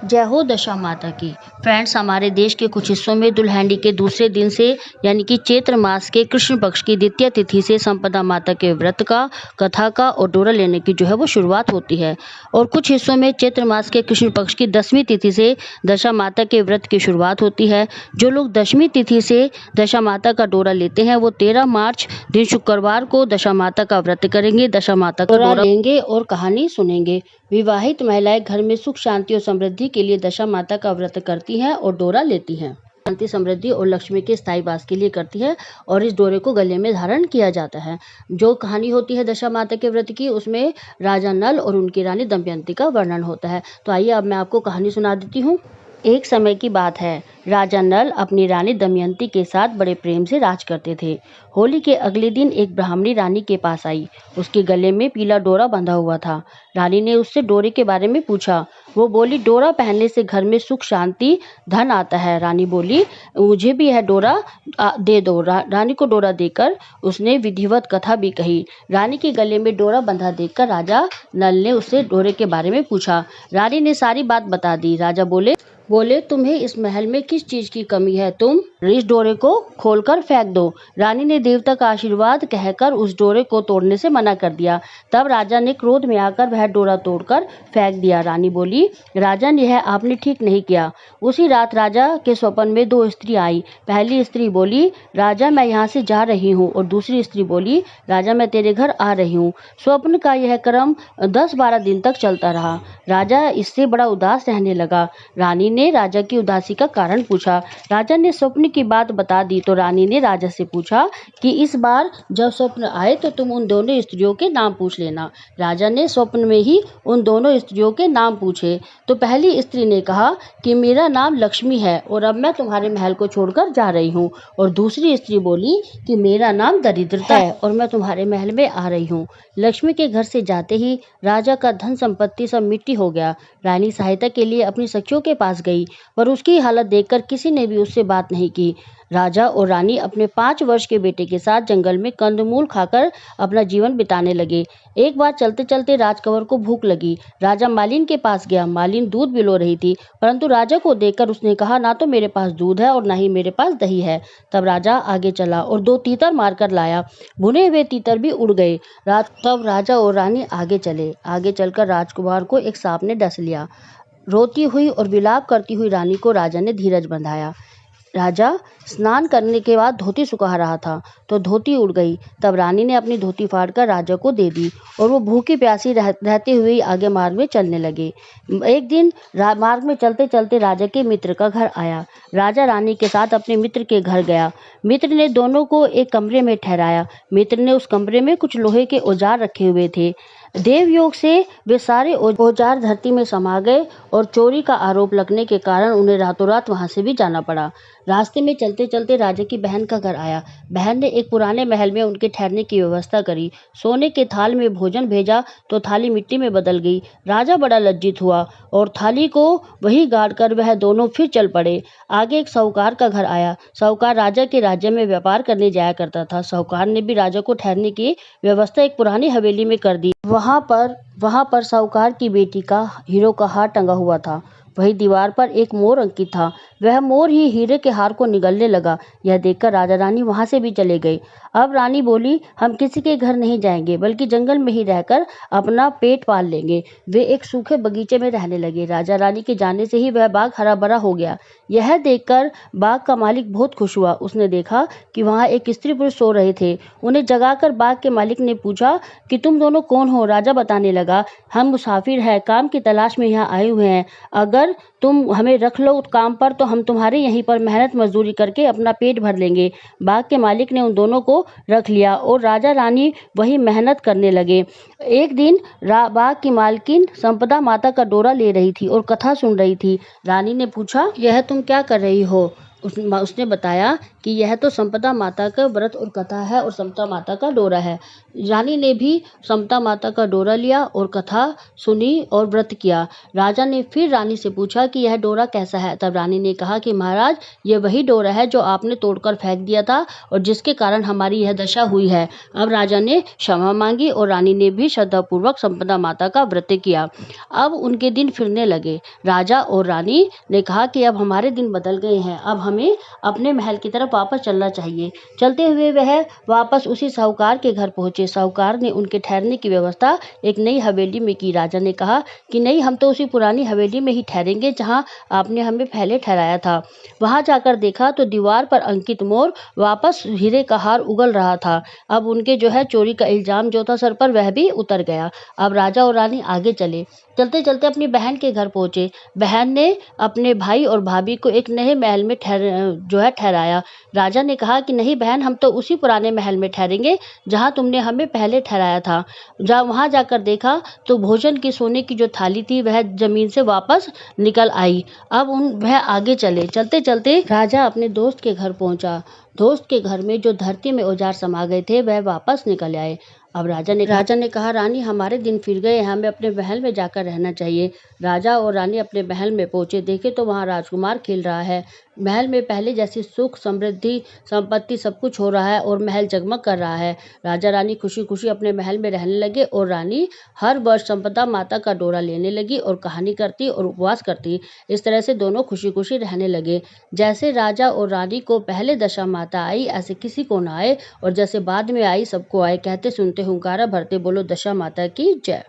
जय हो दशा माता की। फ्रेंड्स, हमारे देश के कुछ हिस्सों में दुल्हनडी के दूसरे दिन से यानी कि चैत्र मास के कृष्ण पक्ष की द्वितीय तिथि से संपदा माता के व्रत का, कथा का और डोरा लेने की वो शुरुआत होती है। और कुछ हिस्सों में चैत्र मास के कृष्ण पक्ष की 10वीं तिथि से दशा माता के व्रत की शुरुआत होती है। जो लोग 10वीं तिथि से दशा माता का डोरा लेते हैं वो 13 मार्च दिन शुक्रवार को दशा माता का व्रत करेंगे, दशा माता का डोरा लेंगे और कहानी सुनेंगे। विवाहित महिलाएं घर में सुख शांति और समृद्धि के लिए दशा माता का व्रत करती हैं और डोरा लेती हैं। शांति, समृद्धि और लक्ष्मी के स्थायी वास के लिए करती है और इस डोरे को गले में धारण किया जाता है। जो कहानी होती है दशा माता के व्रत की, उसमें राजा नल और उनकी रानी दमयंती का वर्णन होता है। तो आइए अब मैं आपको कहानी सुना देती हूँ। एक समय की बात है, राजा नल अपनी रानी दमयंती के साथ बड़े प्रेम से राज करते थे। होली के अगले दिन एक ब्राह्मणी रानी के पास आई। उसके गले में पीला डोरा बंधा हुआ था। रानी ने उससे डोरे के बारे में पूछा। वो बोली, डोरा पहनने से घर में सुख शांति धन आता है। रानी बोली, मुझे भी यह डोरा दे दो। रानी को डोरा देकर उसने विधिवत कथा भी कही। रानी के गले में डोरा बंधा देखकर राजा नल ने उससे डोरे के बारे में पूछा। रानी ने सारी बात बता दी। राजा बोले, तुम्हें इस महल में किस चीज की कमी है? तुम इस डोरे को खोलकर फेंक दो। रानी ने देवता का आशीर्वाद कहकर उस डोरे को तोड़ने से मना कर दिया। तब राजा ने क्रोध में आकर वह डोरा तोड़कर फेंक दिया। रानी बोली, राजन, यह आपने ठीक नहीं किया। उसी रात राजा के स्वप्न में 2 स्त्री आई। पहली स्त्री बोली, राजा, मैं यहाँ से जा रही हूँ। और दूसरी स्त्री बोली, राजा, मैं तेरे घर आ रही हूँ। स्वप्न का यह क्रम 10-12 दिन तक चलता रहा। राजा इससे बड़ा उदास रहने लगा। रानी ने राजा की उदासी का कारण पूछा। राजा ने स्वप्न की बात बता दी तो रानी ने राजा से पूछा कि इस बार जब स्वप्न आए तो तुम उन दोनों स्त्रियों के नाम पूछ लेना। राजा ने स्वप्न में ही उन दोनों स्त्रियों के नाम पूछे। तो पहली स्त्री ने कहा कि मेरा नाम लक्ष्मी है और अब मैं तुम्हारे महल को छोड़कर जा रही हूँ। और दूसरी स्त्री बोली कि मेरा नाम दरिद्रता है और मैं तुम्हारे महल में आ रही हूँ। लक्ष्मी के घर से जाते ही राजा का धन संपत्ति सब मिट्टी हो गया। रानी सहायता के लिए अपनी सखियों के पास गई, पर उसकी हालत देखकर किसी ने भी उससे बात नहीं की। राजा और रानी अपने 5 वर्ष के बेटे के साथ जंगल में कंदमूल खाकर अपना जीवन बिताने लगे। एक बार चलते चलते राजकंवर को भूख लगी। राजा मालिन के पास गया। मालिन दूध बिलो रही थी, परंतु राजा को देखकर उसने कहा, ना तो मेरे पास दूध है और ना ही मेरे पास दही है। तब राजा आगे चला और 2 तीतर मारकर लाया। भुने हुए तीतर भी उड़ गए। तब राजा और रानी आगे चले। आगे चलकर राजकुमार को एक सांप ने डस लिया। रोती हुई और विलाप करती हुई रानी को राजा ने धीरज बंधाया। राजा स्नान करने के बाद धोती सुखा रहा था तो धोती उड़ गई। तब रानी ने अपनी धोती फाड़कर राजा को दे दी और वो भूखी प्यासी रहते हुए आगे मार्ग में चलने लगे। एक दिन मार्ग में चलते चलते राजा के मित्र का घर आया। राजा रानी के साथ अपने मित्र के घर गया। मित्र ने दोनों को एक कमरे में ठहराया। मित्र ने उस कमरे में कुछ लोहे के औजार रखे हुए थे। देवयोग से वे सारे औजार धरती में समा गए और चोरी का आरोप लगने के कारण उन्हें रातों रात वहां से भी जाना पड़ा। रास्ते में चलते चलते राजा की बहन का घर आया। बहन ने एक पुराने महल में उनके ठहरने की व्यवस्था करी। सोने के थाल में भोजन भेजा तो थाली मिट्टी में बदल गई। राजा बड़ा लज्जित हुआ और थाली को वही गाड़ कर वह दोनों फिर चल पड़े। आगे एक साहूकार का घर आया। साहूकार राजा के राज्य में व्यापार करने जाया करता था। साहूकार ने भी राजा को ठहरने की व्यवस्था एक पुरानी हवेली में कर दी। वहां पर साहूकार की बेटी का हीरो का हार टंगा हुआ था। वही दीवार पर एक मोर अंकित था। वह मोर ही हीरे के हार को निगलने लगा। यह देखकर राजा रानी वहां से भी चले गए। अब रानी बोली, हम किसी के घर नहीं जाएंगे बल्कि जंगल में ही रहकर अपना पेट पाल लेंगे। वे एक सूखे बगीचे में रहने लगे। राजा रानी के जाने से ही वह बाग हरा भरा हो गया। यह देखकर बाग का मालिक बहुत खुश हुआ। उसने देखा कि वहां एक स्त्री पुरुष सो रहे थे। उन्हें जगाकर बाग के मालिक ने पूछा कि तुम दोनों कौन हो? राजा बताने लगा, हम मुसाफिर हैं, काम की तलाश में यहाँ आए हुए हैं। अगर तुम हमें रख लो काम पर तो हम तुम्हारे यहीं पर मेहनत मजदूरी करके अपना पेट भर लेंगे। बाग के मालिक ने उन दोनों को रख लिया और राजा रानी वही मेहनत करने लगे। एक दिन बाग की मालकिन संपदा माता का डोरा ले रही थी और कथा सुन रही थी। रानी ने पूछा, यह तुम क्या कर रही हो? उसने बताया कि यह तो संपदा माता का व्रत और कथा है और समता माता का डोरा है। रानी ने भी समता माता का डोरा लिया और कथा सुनी और व्रत किया। राजा ने फिर रानी से पूछा कि यह डोरा कैसा है। तब रानी ने कहा कि महाराज, ये वही डोरा है जो आपने तोड़कर फेंक दिया था और जिसके कारण हमारी यह दशा हुई है। अब राजा ने क्षमा मांगी और रानी ने भी श्रद्धापूर्वक संपदा माता का व्रत किया। अब उनके दिन फिरने लगे। राजा और रानी ने कहा कि अब हमारे दिन बदल गए हैं, अब हमें अपने महल की तरफ वापस चलना चाहिए। चलते हुए वह वापस उसी साहूकार के घर पहुंचे। साहूकार ने उनके ठहरने की व्यवस्था एक नई हवेली में की। राजा ने कहा कि नहीं, हम तो उसी पुरानी हवेली में ही ठहरेंगे जहां आपने हमें पहले ठहराया था। वहां जाकर देखा तो दीवार पर अंकित मोर वापस हीरे का हार उगल रहा था। अब उनके जो है चोरी का इल्जाम जो था सर पर, वह भी उतर गया। अब राजा और रानी आगे चले। चलते चलते अपनी बहन के घर पहुंचे। बहन ने अपने भाई और भाभी को एक नए महल में ठहराया। राजा ने कहा कि नहीं बहन, हम तो उसी पुराने महल में ठहरेंगे जहां तुमने हमें पहले ठहराया था। वहां जाकर देखा तो भोजन की सोने की जो थाली थी वह जमीन से वापस निकल आई। अब वह आगे चले। चलते चलते राजा अपने दोस्त के घर पहुंचा। दोस्त के घर में जो धरती में औजार समा गए थे वह वापस निकल आए। अब राजा ने कहा, रानी, हमारे दिन फिर गए हैं, हमें अपने महल में जाकर रहना चाहिए। राजा और रानी अपने महल में पहुंचे। देखे तो वहां राजकुमार खेल रहा है। महल में पहले जैसी सुख समृद्धि संपत्ति सब कुछ हो रहा है और महल जगमग कर रहा है। राजा रानी खुशी खुशी अपने महल में रहने लगे और रानी हर वर्ष संपदा माता का डोरा लेने लगी और कहानी करती और उपवास करती। इस तरह से दोनों खुशी खुशी रहने लगे। जैसे राजा और रानी को पहले दशा माता आई, ऐसे किसी को ना आए, और जैसे बाद में आई सबको आए। कहते सुनते हुंकारा भरते बोलो दशा माता की जय।